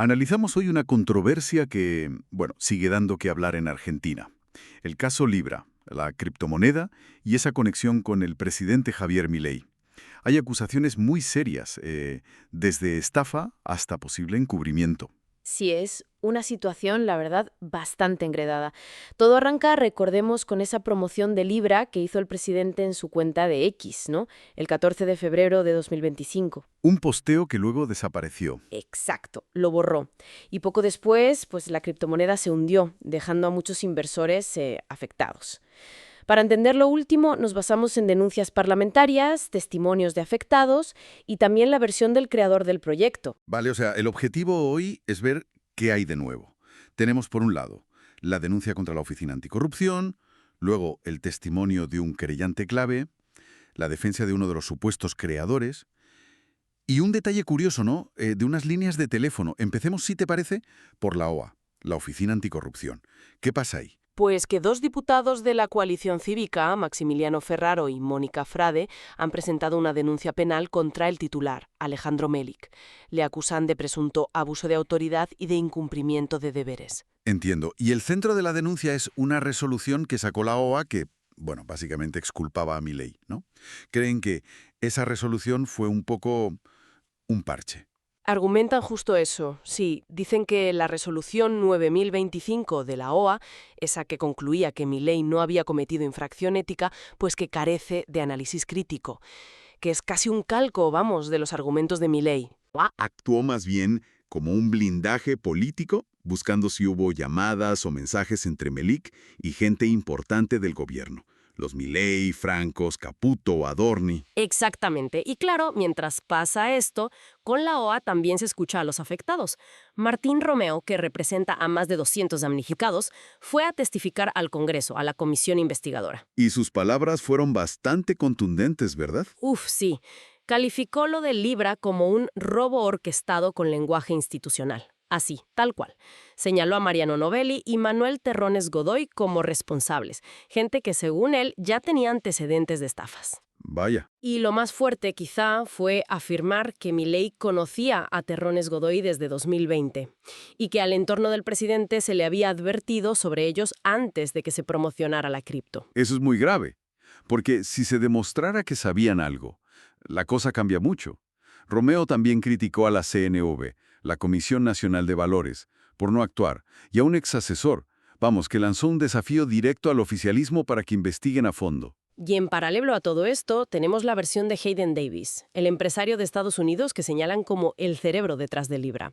Analizamos hoy una controversia que, bueno, sigue dando que hablar en Argentina. El caso Libra, la criptomoneda y esa conexión con el presidente Javier Milei. Hay acusaciones muy serias, desde estafa hasta posible encubrimiento. Sí, es una situación, la verdad, bastante enredada. Todo arranca, recordemos, con esa promoción de Libra que hizo el presidente en su cuenta de X, ¿no? El 14 de febrero de 2025. Un posteo que luego desapareció. Exacto, lo borró. Y poco después, pues la criptomoneda se hundió, dejando a muchos inversores afectados. Para entender lo último, nos basamos en denuncias parlamentarias, testimonios de afectados y también la versión del creador del proyecto. Vale, o sea, el objetivo hoy es ver qué hay de nuevo. Tenemos, por un lado, la denuncia contra la Oficina Anticorrupción, luego el testimonio de un querellante clave, la defensa de uno de los supuestos creadores. Y un detalle curioso, ¿no? De unas líneas de teléfono. Empecemos, si te parece, por la OA, la Oficina Anticorrupción. ¿Qué pasa ahí? Pues que dos diputados de la coalición cívica, Maximiliano Ferraro y Mónica Frade, han presentado una denuncia penal contra el titular, Alejandro Melik. Le acusan de presunto abuso de autoridad y de incumplimiento de deberes. Entiendo. Y el centro de la denuncia es una resolución que sacó la OA que, bueno, básicamente exculpaba a Milei, ¿no? Creen que esa resolución fue un poco un parche. Argumentan justo eso, sí. Dicen que la resolución 9025 de la OA, esa que concluía que Milei no había cometido infracción ética, pues que carece de análisis crítico, que es casi un calco, vamos, de los argumentos de Milei. Actuó más bien como un blindaje político, buscando si hubo llamadas o mensajes entre Melik y gente importante del gobierno. Los Milei, Francos, Caputo, Adorni. Exactamente. Y claro, mientras pasa esto, con la OA también se escucha a los afectados. Martín Romeo, que representa a más de 200 damnificados, fue a testificar al Congreso, a la comisión investigadora. Y sus palabras fueron bastante contundentes, ¿verdad? Uf, sí. Calificó lo de Libra como un robo orquestado con lenguaje institucional. Así, tal cual. Señaló a Mariano Novelli y Manuel Terrones Godoy como responsables, gente que según él ya tenía antecedentes de estafas. Vaya. Y lo más fuerte quizá fue afirmar que Milei conocía a Terrones Godoy desde 2020 y que al entorno del presidente se le había advertido sobre ellos antes de que se promocionara la cripto. Eso es muy grave, porque si se demostrara que sabían algo, la cosa cambia mucho. Romeo también criticó a la CNV, la Comisión Nacional de Valores, por no actuar, y a un exasesor, vamos, que lanzó un desafío directo al oficialismo para que investiguen a fondo. Y en paralelo a todo esto, tenemos la versión de Hayden Davis, el empresario de Estados Unidos que señalan como el cerebro detrás de Libra.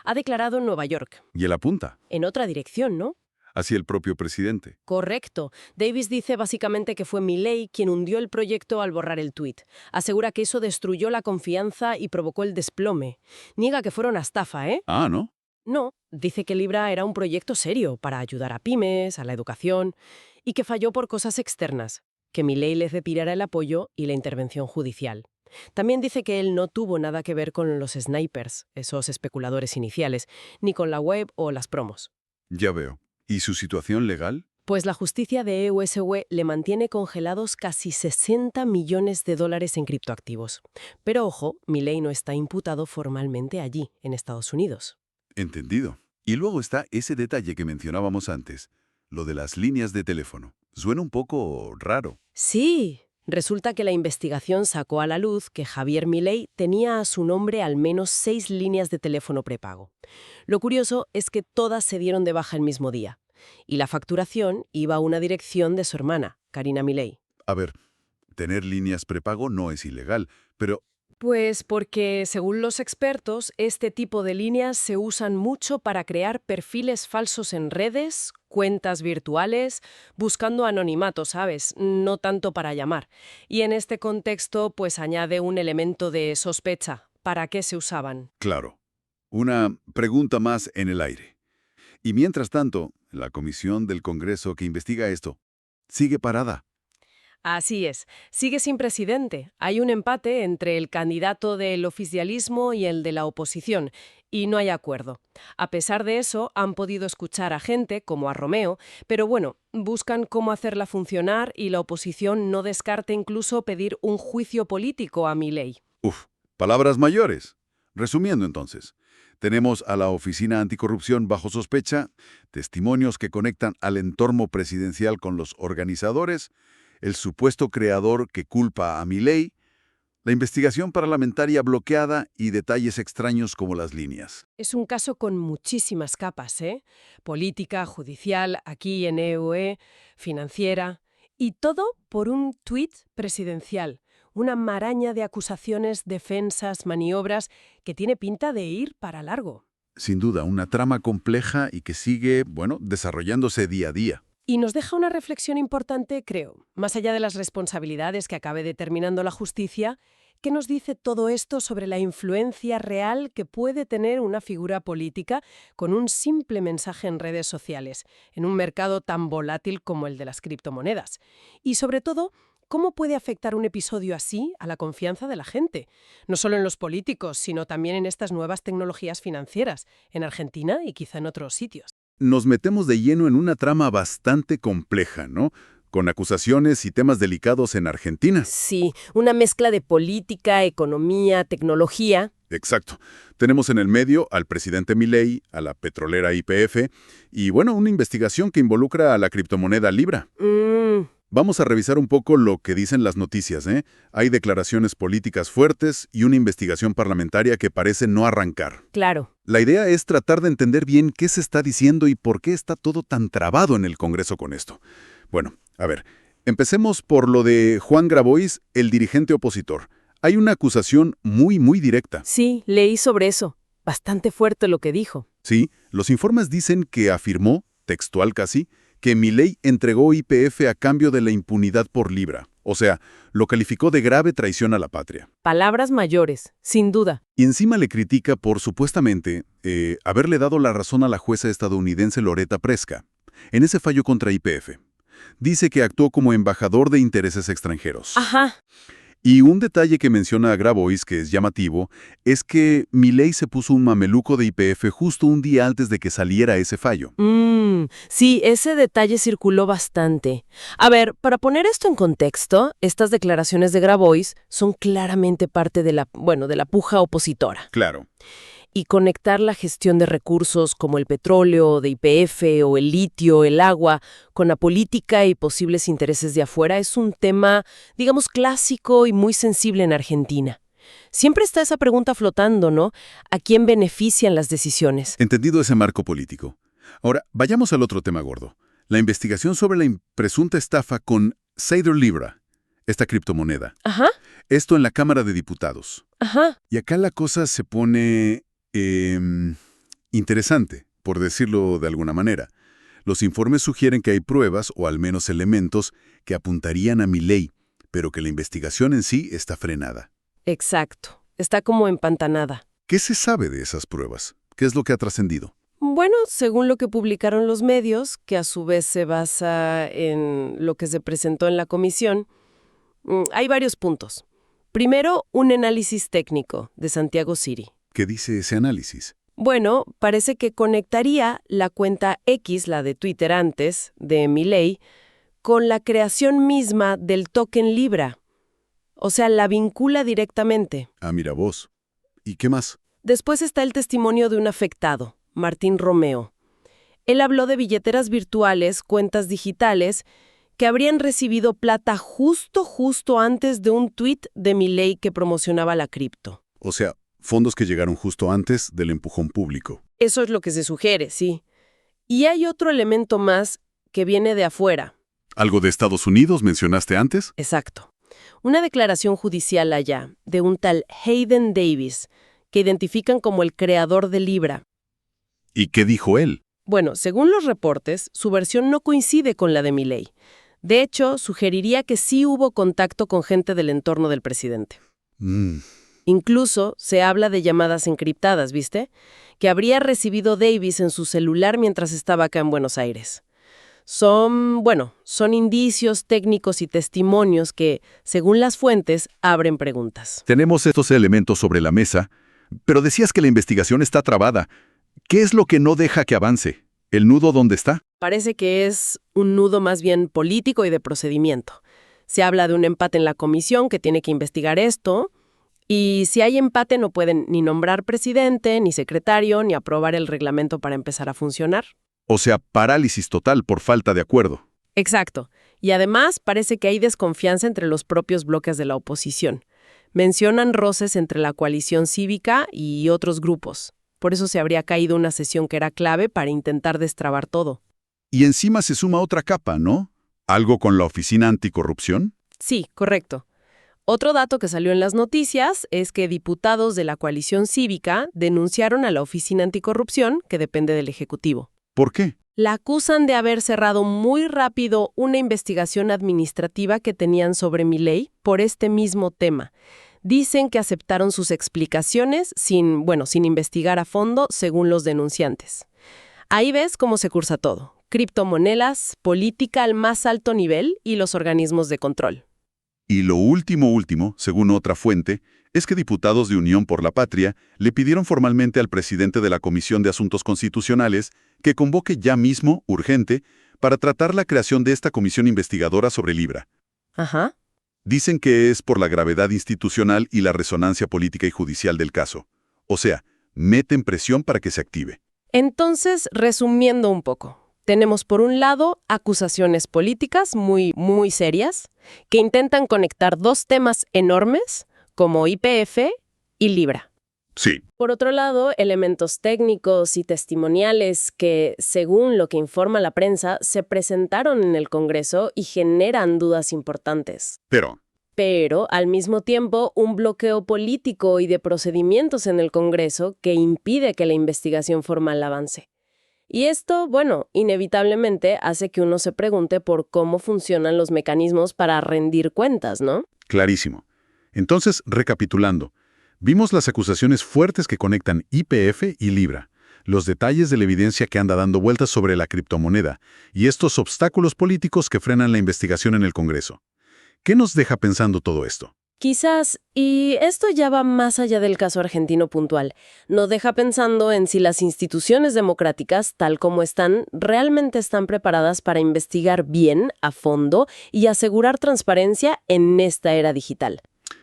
Ha declarado en Nueva York. Y él apunta En otra dirección, ¿no? hacia el propio presidente. Correcto. Davis dice básicamente que fue Milei quien hundió el proyecto al borrar el tuit. Asegura que eso destruyó la confianza y provocó el desplome. Niega que fuera una estafa, ¿eh? Ah, ¿no? No, dice que Libra era un proyecto serio para ayudar a pymes, a la educación, y que falló por cosas externas, que Milei les retirara el apoyo y la intervención judicial. También dice que él no tuvo nada que ver con los snipers, esos especuladores iniciales, ni con la web o las promos. Ya veo. ¿Y su situación legal? Pues la justicia de EUSW le mantiene congelados casi 60 millones de dólares en criptoactivos. Pero ojo, Milei no está imputado formalmente allí, en Estados Unidos. Entendido. Y luego está ese detalle que mencionábamos antes, lo de las líneas de teléfono. Suena un poco raro. Sí, resulta que la investigación sacó a la luz que Javier Milei tenía a su nombre al menos 6 líneas de teléfono prepago. Lo curioso es que todas se dieron de baja el mismo día. Y la facturación iba a una dirección de su hermana, Karina Milei. A ver, tener líneas prepago no es ilegal, pero Pues porque, según los expertos, este tipo de líneas se usan mucho para crear perfiles falsos en redes, cuentas virtuales, buscando anonimato, ¿sabes? No tanto para llamar. Y en este contexto, pues añade un elemento de sospecha. ¿Para qué se usaban? claro, una pregunta más en el aire. Y mientras tanto, la comisión del Congreso que investiga esto sigue parada. Así es. Sigue sin presidente. Hay un empate entre el candidato del oficialismo y el de la oposición, y no hay acuerdo. A pesar de eso, han podido escuchar a gente, como a Romeo, pero bueno, buscan cómo hacerla funcionar y la oposición no descarta incluso pedir un juicio político a Milei. Uf, palabras mayores. Resumiendo entonces, Tenemos a la Oficina Anticorrupción bajo sospecha, testimonios que conectan al entorno presidencial con los organizadores, el supuesto creador que culpa a Milei, la investigación parlamentaria bloqueada y detalles extraños como las líneas. Es un caso con muchísimas capas, ¿eh? Política, judicial, aquí en EUE, financiera. Y todo por un tuit presidencial. Una maraña de acusaciones, defensas, maniobras que tiene pinta de ir para largo. Sin duda, una trama compleja y que sigue, desarrollándose día a día. Y nos deja una reflexión importante, creo, más allá de las responsabilidades que acabe determinando la justicia. ¿Qué nos dice todo esto sobre la influencia real que puede tener una figura política con un simple mensaje en redes sociales, en un mercado tan volátil como el de las criptomonedas? Y sobre todo, ¿cómo puede afectar un episodio así a la confianza de la gente? No solo en los políticos, sino también en estas nuevas tecnologías financieras, en Argentina y quizá en otros sitios. Nos metemos de lleno en una trama bastante compleja, ¿no? Con acusaciones y temas delicados en Argentina. Sí, una mezcla de política, economía, tecnología. Exacto. Tenemos en el medio al presidente Milei, a la petrolera YPF y, una investigación que involucra a la criptomoneda Libra. Vamos a revisar un poco lo que dicen las noticias, ¿eh? Hay declaraciones políticas fuertes y una investigación parlamentaria que parece no arrancar. Claro. La idea es tratar de entender bien qué se está diciendo y por qué está todo tan trabado en el Congreso con esto. Bueno, a ver, empecemos por lo de Juan Grabois, el dirigente opositor. Hay una acusación muy directa. Sí, leí sobre eso. Bastante fuerte lo que dijo. Sí, los informes dicen que afirmó, textual casi, que Milei entregó YPF a cambio de la impunidad por Libra. O sea, lo calificó de grave traición a la patria. Palabras mayores, sin duda. Y encima le critica por, supuestamente, haberle dado la razón a la jueza estadounidense Loretta Preska en ese fallo contra YPF. Dice que actuó como embajador de intereses extranjeros. Ajá. Y un detalle que menciona a Grabois, que es llamativo, es que Milei se puso un mameluco de YPF justo un día antes de que saliera ese fallo. Sí, ese detalle circuló bastante. A ver, para poner esto en contexto, estas declaraciones de Grabois son claramente parte de la puja opositora. Claro. Y conectar la gestión de recursos como el petróleo, de YPF o el litio, el agua, con la política y posibles intereses de afuera es un tema, digamos, clásico y muy sensible en Argentina. Siempre está esa pregunta flotando, ¿no? ¿A quién benefician las decisiones? Entendido ese marco político. Ahora, vayamos al otro tema gordo. La investigación sobre la presunta estafa con Sater Libra, esta criptomoneda. Ajá. Esto en la Cámara de Diputados. Ajá. Y acá la cosa se pone interesante, por decirlo de alguna manera. Los informes sugieren que hay pruebas, o al menos elementos, que apuntarían a Milei, pero que la investigación en sí está frenada. Exacto. Está como empantanada. ¿Qué se sabe de esas pruebas? ¿Qué es lo que ha trascendido? Bueno, según lo que publicaron los medios, que a su vez se basa en lo que se presentó en la comisión, hay varios puntos. Primero, un análisis técnico de Santiago Siri. ¿Qué dice ese análisis? Bueno, parece que conectaría la cuenta X, la de Twitter antes, de Milei, con la creación misma del token Libra. O sea, la vincula directamente. Ah, mira vos. ¿Y qué más? Después está el testimonio de un afectado, Martín Romeo. Él habló de billeteras virtuales, cuentas digitales, que habrían recibido plata justo antes de un tuit de Milei que promocionaba la cripto. O sea, fondos que llegaron justo antes del empujón público. Eso es lo que se sugiere, sí. Y hay otro elemento más que viene de afuera. ¿Algo de Estados Unidos mencionaste antes? Exacto. Una declaración judicial allá, de un tal Hayden Davis, que identifican como el creador de Libra. ¿Y qué dijo él? Bueno, según los reportes, su versión no coincide con la de Milei. De hecho, sugeriría que sí hubo contacto con gente del entorno del presidente. Incluso se habla de llamadas encriptadas, ¿viste? Que habría recibido Davis en su celular mientras estaba acá en Buenos Aires. Son indicios técnicos y testimonios que, según las fuentes, abren preguntas. Tenemos estos elementos sobre la mesa, pero decías que la investigación está trabada. ¿Qué es lo que no deja que avance? ¿El nudo dónde está? Parece que es un nudo más bien político y de procedimiento. Se habla de un empate en la comisión que tiene que investigar esto, Y si hay empate no pueden ni nombrar presidente, ni secretario, ni aprobar el reglamento para empezar a funcionar. O sea, parálisis total por falta de acuerdo. Exacto. Y además parece que hay desconfianza entre los propios bloques de la oposición. Mencionan roces entre la coalición cívica y otros grupos. Por eso se habría caído una sesión que era clave para intentar destrabar todo. Y encima se suma otra capa, ¿no? ¿Algo con la Oficina Anticorrupción? Sí, correcto. Otro dato que salió en las noticias es que diputados de la coalición cívica denunciaron a la Oficina Anticorrupción, que depende del Ejecutivo. ¿Por qué? La acusan de haber cerrado muy rápido una investigación administrativa que tenían sobre Milei por este mismo tema. Dicen que aceptaron sus explicaciones sin investigar a fondo, según los denunciantes. Ahí ves cómo se cursa todo. Criptomonedas, política al más alto nivel y los organismos de control. Y lo último, según otra fuente, es que diputados de Unión por la Patria le pidieron formalmente al presidente de la Comisión de Asuntos Constitucionales que convoque ya mismo, urgente, para tratar la creación de esta comisión investigadora sobre Libra. Ajá. Dicen que es por la gravedad institucional y la resonancia política y judicial del caso. O sea, meten presión para que se active. Entonces, resumiendo un poco. Tenemos por un lado acusaciones políticas muy, muy serias que intentan conectar dos temas enormes como YPF y Libra. Sí. Por otro lado, elementos técnicos y testimoniales que, según lo que informa la prensa, se presentaron en el Congreso y generan dudas importantes. Pero, al mismo tiempo, un bloqueo político y de procedimientos en el Congreso que impide que la investigación formal avance. Y esto, inevitablemente hace que uno se pregunte por cómo funcionan los mecanismos para rendir cuentas, ¿no? Clarísimo. Entonces, recapitulando, vimos las acusaciones fuertes que conectan YPF y Libra, los detalles de la evidencia que anda dando vueltas sobre la criptomoneda y estos obstáculos políticos que frenan la investigación en el Congreso. ¿Qué nos deja pensando todo esto? Quizás, y esto ya va más allá del caso argentino puntual, nos deja pensando en si las instituciones democráticas, tal como están, realmente están preparadas para investigar bien, a fondo, y asegurar transparencia en esta era digital.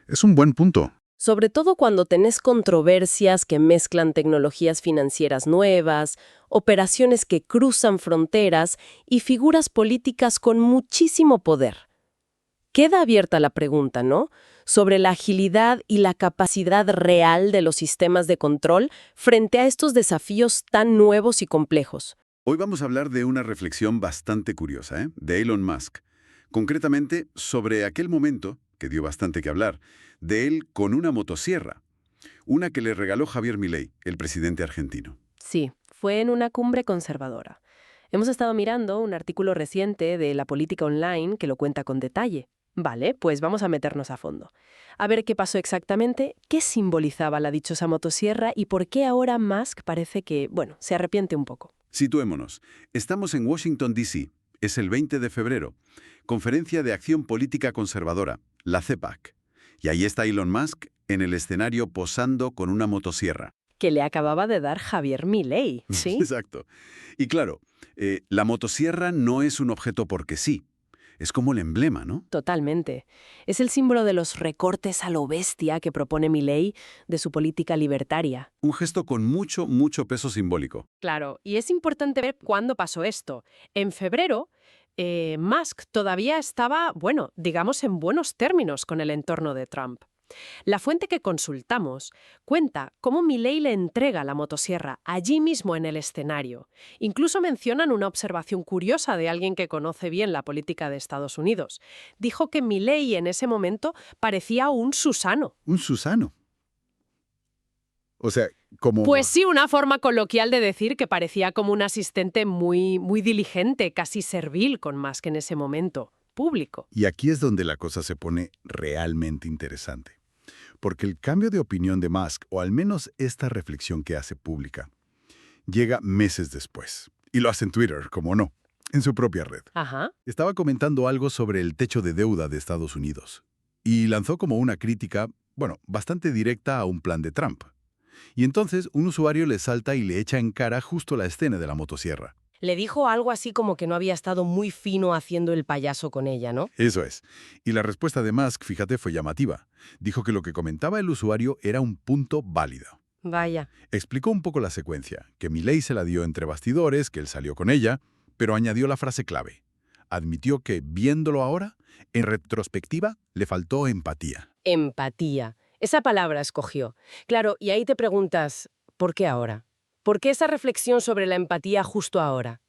Es un buen punto. Sobre todo cuando tenés controversias que mezclan tecnologías financieras nuevas, operaciones que cruzan fronteras y figuras políticas con muchísimo poder. Queda abierta la pregunta, ¿no?, sobre la agilidad y la capacidad real de los sistemas de control frente a estos desafíos tan nuevos y complejos. Hoy vamos a hablar de una reflexión bastante curiosa, de Elon Musk. Concretamente sobre aquel momento, que dio bastante que hablar, de él con una motosierra. Una que le regaló Javier Milei, el presidente argentino. Sí, fue en una cumbre conservadora. Hemos estado mirando un artículo reciente de La Política Online que lo cuenta con detalle. Vale, pues vamos a meternos a fondo. A ver qué pasó exactamente, qué simbolizaba la dichosa motosierra y por qué ahora Musk parece que, se arrepiente un poco. Situémonos. Estamos en Washington, D.C. Es el 20 de febrero. Conferencia de Acción Política Conservadora, la CEPAC. Y ahí está Elon Musk en el escenario posando con una motosierra. Que le acababa de dar Javier Milei, ¿sí? Exacto. Y claro, la motosierra no es un objeto porque sí. Es como el emblema, ¿no? Totalmente. Es el símbolo de los recortes a lo bestia que propone Milei de su política libertaria. Un gesto con mucho, mucho peso simbólico. Claro, y es importante ver cuándo pasó esto. En febrero, Musk todavía estaba, digamos en buenos términos con el entorno de Trump. La fuente que consultamos cuenta cómo Milei le entrega la motosierra allí mismo en el escenario. Incluso mencionan una observación curiosa de alguien que conoce bien la política de Estados Unidos. Dijo que Milei en ese momento parecía un Susano. ¿Un Susano? O sea, como... Pues sí, una forma coloquial de decir que parecía como un asistente muy, muy diligente, casi servil con Musk en ese momento, público. Y aquí es donde la cosa se pone realmente interesante. Porque el cambio de opinión de Musk, o al menos esta reflexión que hace pública, llega meses después. Y lo hace en Twitter, como no, en su propia red. Ajá. Estaba comentando algo sobre el techo de deuda de Estados Unidos. Y lanzó como una crítica, bastante directa a un plan de Trump. Y entonces un usuario le salta y le echa en cara justo la escena de la motosierra. Le dijo algo así como que no había estado muy fino haciendo el payaso con ella, ¿no? Eso es. Y la respuesta de Musk, fíjate, fue llamativa. Dijo que lo que comentaba el usuario era un punto válido. Vaya. Explicó un poco la secuencia, que Milei se la dio entre bastidores, que él salió con ella, pero añadió la frase clave. Admitió que, viéndolo ahora, en retrospectiva, le faltó empatía. Empatía. Esa palabra escogió. Claro, y ahí te preguntas, ¿por qué ahora? ¿Por qué esa reflexión sobre la empatía justo ahora?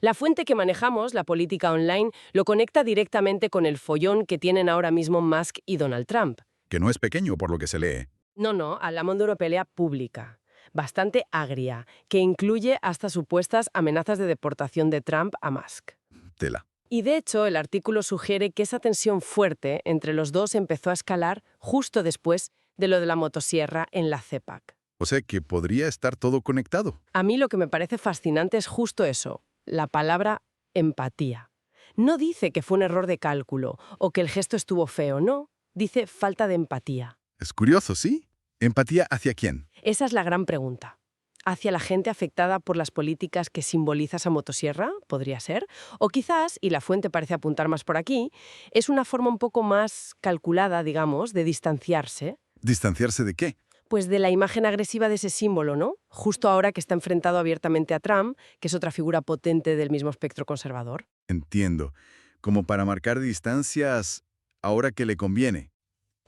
La fuente que manejamos, la política online, lo conecta directamente con el follón que tienen ahora mismo Musk y Donald Trump. Que no es pequeño por lo que se lee. No, hablamos de una pelea pública, bastante agria, que incluye hasta supuestas amenazas de deportación de Trump a Musk. Tela. Y de hecho, el artículo sugiere que esa tensión fuerte entre los dos empezó a escalar justo después de lo de la motosierra en la CEPAC. O sea que podría estar todo conectado. A mí lo que me parece fascinante es justo eso, la palabra empatía. No dice que fue un error de cálculo o que el gesto estuvo feo, no. Dice falta de empatía. Es curioso, ¿sí? ¿Empatía hacia quién? Esa es la gran pregunta. ¿Hacia la gente afectada por las políticas que simboliza esa motosierra? ¿Podría ser? O quizás, y la fuente parece apuntar más por aquí, es una forma un poco más calculada, digamos, de distanciarse. ¿Distanciarse de qué? Pues de la imagen agresiva de ese símbolo, ¿no? Justo ahora que está enfrentado abiertamente a Trump, que es otra figura potente del mismo espectro conservador. Entiendo. Como para marcar distancias ahora que le conviene.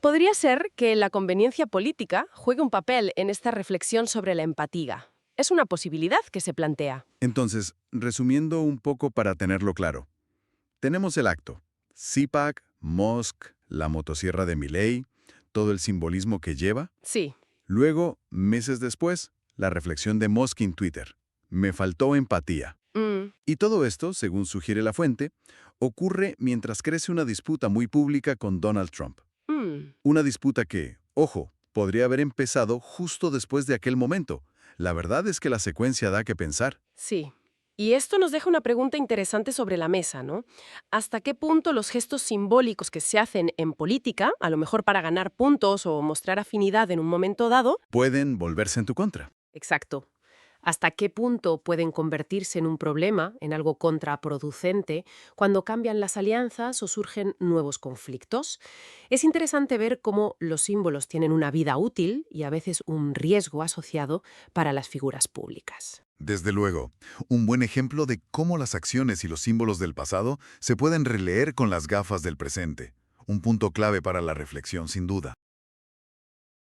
Podría ser que la conveniencia política juegue un papel en esta reflexión sobre la empatía. Es una posibilidad que se plantea. Entonces, resumiendo un poco para tenerlo claro. Tenemos el acto. CPAC, Musk, la motosierra de Milei, todo el simbolismo que lleva. Sí. Luego, meses después, la reflexión de Musk en Twitter. Me faltó empatía. Y todo esto, según sugiere la fuente, ocurre mientras crece una disputa muy pública con Donald Trump. Una disputa que, ojo, podría haber empezado justo después de aquel momento. La verdad es que la secuencia da que pensar. Sí. Y esto nos deja una pregunta interesante sobre la mesa, ¿no? ¿Hasta qué punto los gestos simbólicos que se hacen en política, a lo mejor para ganar puntos o mostrar afinidad en un momento dado, Pueden volverse en tu contra. exacto, hasta qué punto pueden convertirse en un problema, en algo contraproducente, cuando cambian las alianzas o surgen nuevos conflictos? Es interesante ver cómo los símbolos tienen una vida útil y a veces un riesgo asociado para las figuras públicas. Desde luego, un buen ejemplo de cómo las acciones y los símbolos del pasado se pueden releer con las gafas del presente. Un punto clave para la reflexión, sin duda.